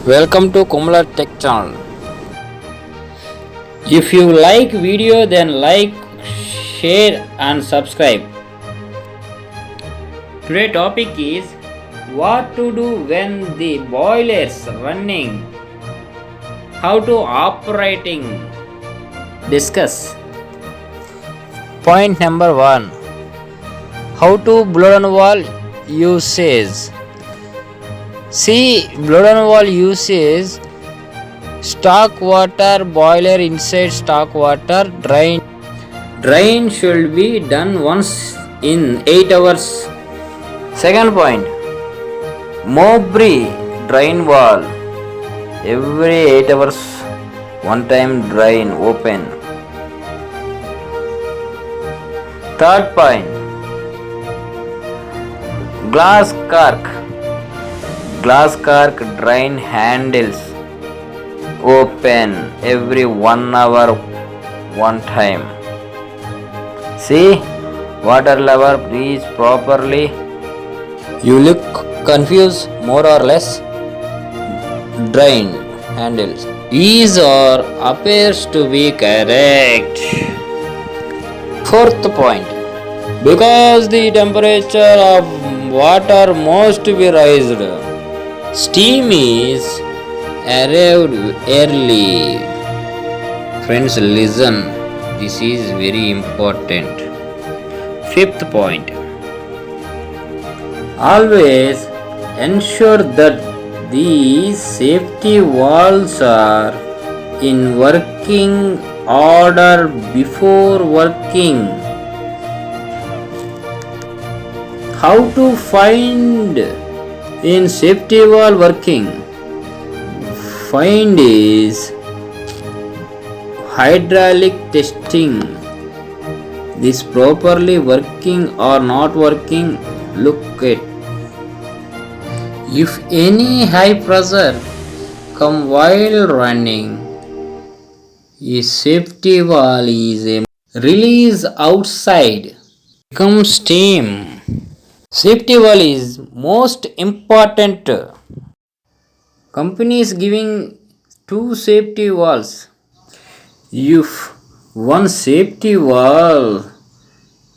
Welcome to KOMMULA Tech channel. If you like video, then like, share and subscribe. Today topic is what to do when the boiler is running. How to operating. Discuss. Point number 1. How to blow on wall usage. See, blow on wall usage. Stock water boiler inside stock water drain. Drain should be done once in 8 hours. Second point, Mowbray drain wall. Every 8 hours, one time drain open. Third point, glass cork drain handles open every 1 hour one time. See, water level reach properly. You look confused more or less. Drain handles. These are appears to be correct. Fourth point, because the temperature of water must be raised, steam is arrived early. Friends, listen, this is very important. Fifth point, always ensure that the safety valves are in working order before working. How to find in safety valve working? Find is hydraulic testing. This properly working or not working, look at. If any high pressure come while running, a safety valve is a release outside, become steam. Safety valve is most important. Company is giving 2 safety valves. If one safety valve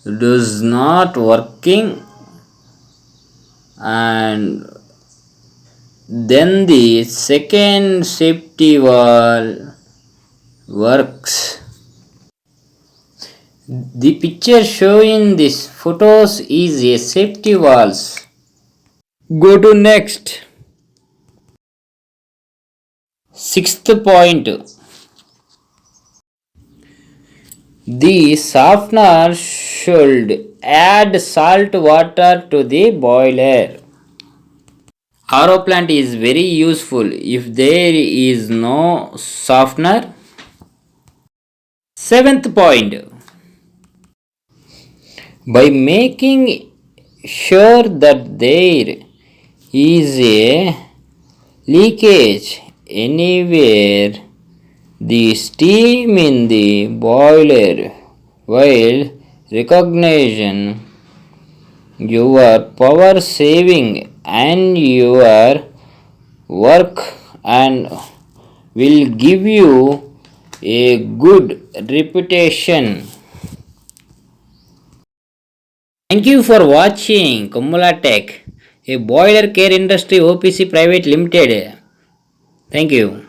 does not working, and then the second safety valve works. The picture showing this photos is a safety valves. Go to next. Sixth point, the softener should add salt water to the boiler. RO plant is very useful if there is no softener. Seventh point, by making sure that there is a leakage anywhere, the steam in the boiler while recognition your power saving and your work and will give you a good reputation. Thank you for watching KOMMULA Tech, a boiler care industry OPC Private Limited. Thank you.